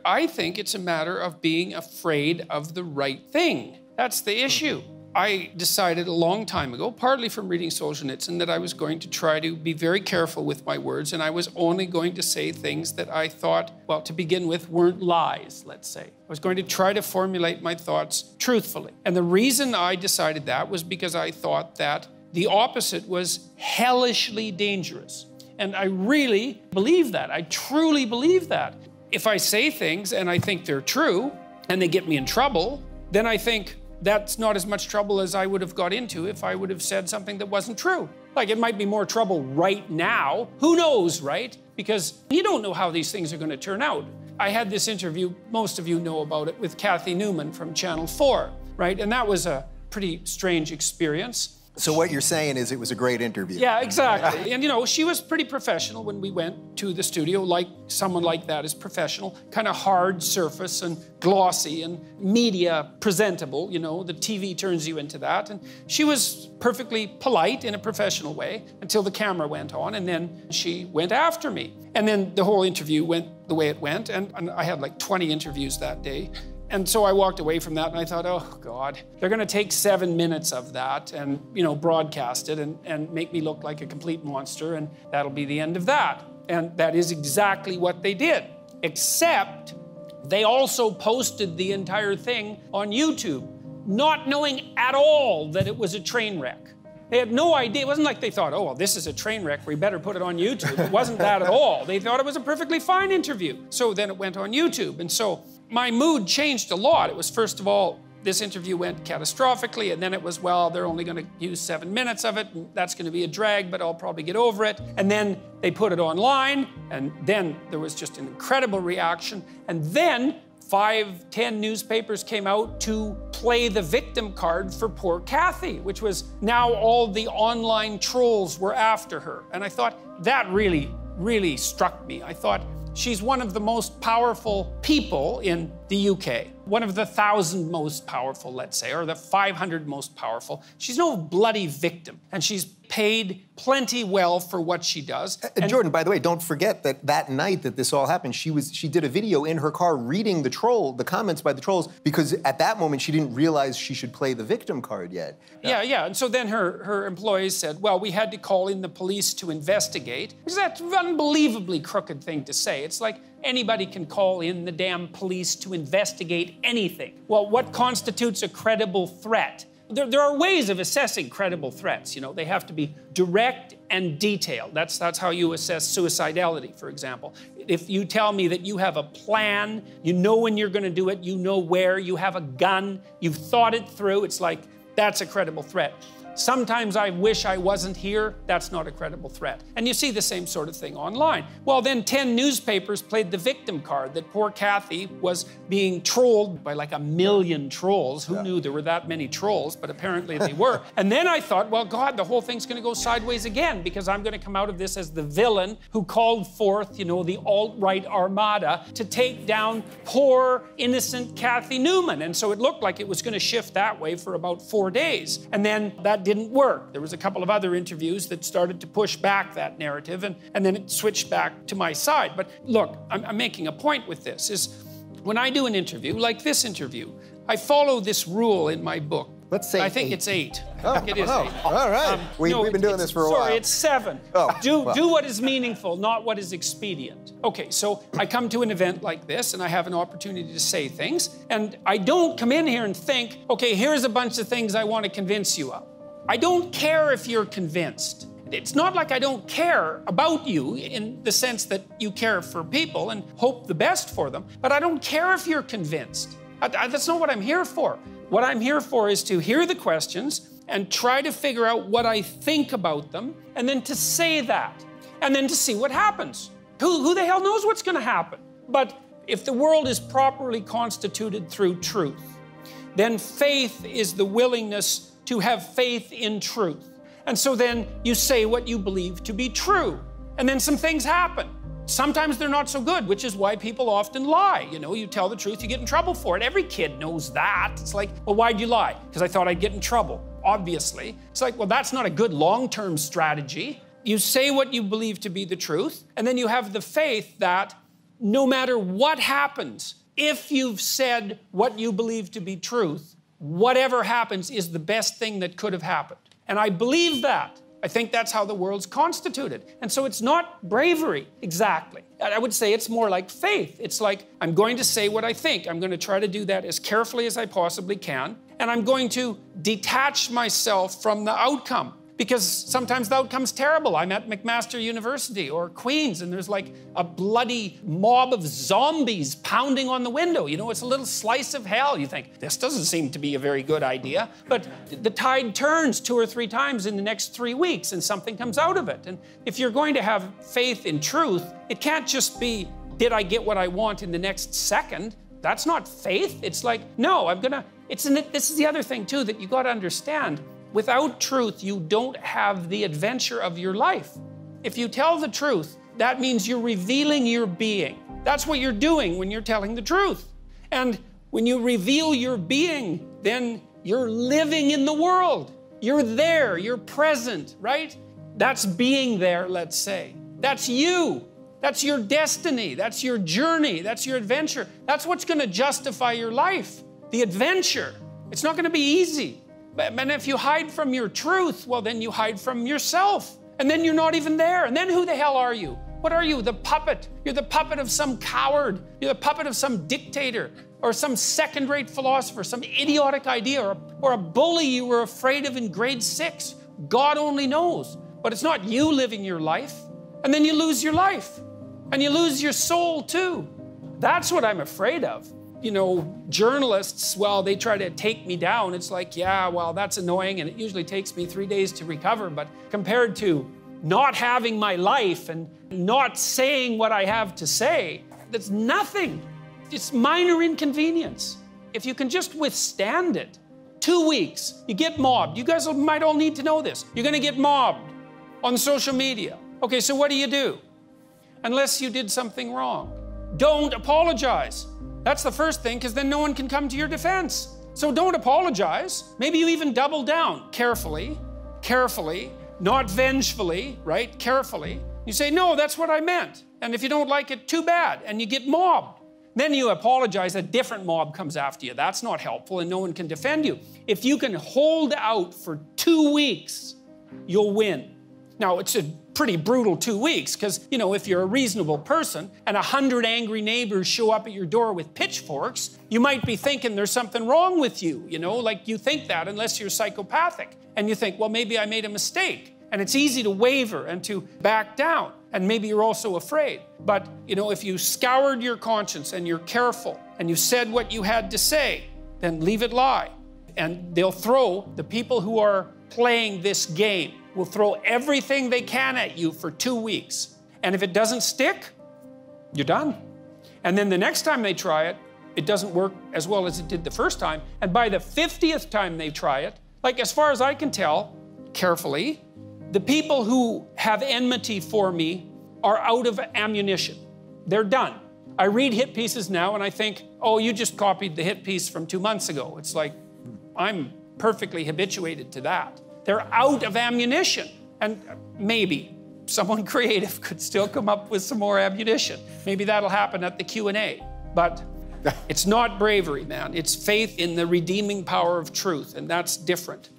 I think it's a matter of being afraid of the right thing. That's the issue. I decided a long time ago, partly from reading Solzhenitsyn, that I was going to try to be very careful with my words, and I was only going to say things that I thought, well, to begin with, weren't lies, let's say. I was going to try to formulate my thoughts truthfully. And the reason I decided that was because I thought that the opposite was hellishly dangerous. And I really believe that. I truly believe that. If I say things and I think they're true and they get me in trouble, then I think that's not as much trouble as I would have got into if I would have said something that wasn't true. Like, it might be more trouble right now. Who knows, right? Because you don't know how these things are going to turn out. I had this interview, most of you know about it, with Kathy Newman from Channel 4, right? And that was a pretty strange experience. So what you're saying is it was a great interview. Yeah, exactly. And, you know, she was pretty professional when we went to the studio, like someone like that is professional, kind of hard surface and glossy and media presentable, you know, the TV turns you into that. And she was perfectly polite in a professional way until the camera went on, and then she went after me. And then the whole interview went the way it went, and I had like 20 interviews that day. And so I walked away from that and I thought, oh God, they're gonna take 7 minutes of that and, you know, broadcast it and make me look like a complete monster, and that'll be the end of that. And that is exactly what they did, except they also posted the entire thing on YouTube, not knowing at all that it was a train wreck. They had no idea. It wasn't like they thought, oh, well, this is a train wreck, we better put it on YouTube. It wasn't that at all. They thought it was a perfectly fine interview. So then it went on YouTube. And so my mood changed a lot. It was, first of all, this interview went catastrophically, and then it was, well, they're only going to use 7 minutes of it, and that's going to be a drag, but I'll probably get over it. And then they put it online, and then there was just an incredible reaction. And then 5, 10 newspapers came out to play the victim card for poor Kathy, which was now all the online trolls were after her. And I thought, that really, really struck me. I thought, she's one of the most powerful people in the UK. One of the 1,000 most powerful, let's say, or the 500 most powerful. She's no bloody victim, and she's paid plenty well for what she does. And Jordan, by the way, don't forget that that night that this all happened, she did a video in her car reading the comments by the trolls, because at that moment she didn't realize she should play the victim card yet. Yeah. And so then her employees said, well, we had to call in the police to investigate. Because that's an unbelievably crooked thing to say. It's like anybody can call in the damn police to investigate anything. Well, what constitutes a credible threat? There are ways of assessing credible threats. You know, they have to be direct and detailed. That's how you assess suicidality, for example. If you tell me that you have a plan, you know when you're going to do it, you know where, you have a gun, you've thought it through, it's like, that's a credible threat. Sometimes I wish I wasn't here, that's not a credible threat. And you see the same sort of thing online. Well, then 10 newspapers played the victim card, that poor Kathy was being trolled by like 1 million trolls. Who knew there were that many trolls, but apparently they were. And then I thought, well, God, the whole thing's gonna go sideways again, because I'm gonna come out of this as the villain who called forth, you know, the alt-right armada to take down poor, innocent Kathy Newman. And so it looked like it was gonna shift that way for about 4 days. And then that didn't work. There was a couple of other interviews that started to push back that narrative, and then it switched back to my side. But look, I'm making a point with this, is when I do an interview, like this interview, I follow this rule in my book. Let's say I think 8. it's 8. Oh, I think it is 8. All right. We've been doing this for a while. Sorry, it's 7. Oh, do what is meaningful, not what is expedient. Okay, so I come to an event like this, and I have an opportunity to say things, and I don't come in here and think, okay, here's a bunch of things I want to convince you of. I don't care if you're convinced. It's not like I don't care about you in the sense that you care for people and hope the best for them, but I don't care if you're convinced. That's not what I'm here for. What I'm here for is to hear the questions and try to figure out what I think about them, and then to say that, and then to see what happens. Who the hell knows what's gonna happen? But if the world is properly constituted through truth, then faith is the willingness to have faith in truth. And so then you say what you believe to be true. And then some things happen. Sometimes they're not so good, which is why people often lie. You know, you tell the truth, you get in trouble for it. Every kid knows that. It's like, well, why'd you lie? Because I thought I'd get in trouble, obviously. It's like, well, that's not a good long-term strategy. You say what you believe to be the truth, and then you have the faith that no matter what happens, if you've said what you believe to be truth, whatever happens is the best thing that could have happened. And I believe that. I think that's how the world's constituted. And so it's not bravery, exactly. I would say it's more like faith. It's like, I'm going to say what I think. I'm going to try to do that as carefully as I possibly can. And I'm going to detach myself from the outcome. Because sometimes the outcome's terrible. I'm at McMaster University or Queen's, and there's like a bloody mob of zombies pounding on the window. You know, it's a little slice of hell. You think, this doesn't seem to be a very good idea. But the tide turns 2 or 3 times in the next 3 weeks, and something comes out of it. And if you're going to have faith in truth, it can't just be, did I get what I want in the next second? That's not faith. It's like, no, this is the other thing too that you got to understand. Without truth, you don't have the adventure of your life. If you tell the truth, that means you're revealing your being. That's what you're doing when you're telling the truth. And when you reveal your being, then you're living in the world. You're there, you're present, right? That's being there, let's say. That's you. That's your destiny. That's your journey. That's your adventure. That's what's going to justify your life. The adventure. It's not going to be easy. And if you hide from your truth, well, then you hide from yourself. And then you're not even there. And then who the hell are you? What are you? The puppet. You're the puppet of some coward. You're the puppet of some dictator or some second-rate philosopher, some idiotic idea or a bully you were afraid of in grade 6. God only knows. But it's not you living your life. And then you lose your life. And you lose your soul too. That's what I'm afraid of. You know, journalists, well, they try to take me down. It's like, yeah, well, that's annoying, and it usually takes me 3 days to recover. But compared to not having my life and not saying what I have to say, that's nothing. It's minor inconvenience. If you can just withstand it, 2 weeks, you get mobbed. You guys might all need to know this. You're going to get mobbed on social media. Okay, so what do? Unless you did something wrong. Don't apologize. That's the first thing, because then no one can come to your defense. So don't apologize. Maybe you even double down carefully, not vengefully, right? Carefully. You say, no, that's what I meant. And if you don't like it, too bad. And you get mobbed. Then you apologize, a different mob comes after you. That's not helpful, and no one can defend you. If you can hold out for 2 weeks, you'll win. Now, it's a pretty brutal 2 weeks, because, you know, if you're a reasonable person and 100 angry neighbors show up at your door with pitchforks, you might be thinking there's something wrong with you, you know, like you think that unless you're psychopathic. And you think, well, maybe I made a mistake. And it's easy to waver and to back down. And maybe you're also afraid. But, you know, if you scoured your conscience and you're careful and you said what you had to say, then leave it lie. And they'll throw, the people who are playing this game will throw everything they can at you for 2 weeks. And if it doesn't stick, you're done. And then the next time they try it, it doesn't work as well as it did the first time. And by the 50th time they try it, like as far as I can tell, carefully, the people who have enmity for me are out of ammunition. They're done. I read hit pieces now and I think, oh, you just copied the hit piece from 2 months ago. It's like, I'm perfectly habituated to that. They're out of ammunition. And maybe someone creative could still come up with some more ammunition. Maybe that'll happen at the Q&A. But it's not bravery, man. It's faith in the redeeming power of truth, and that's different.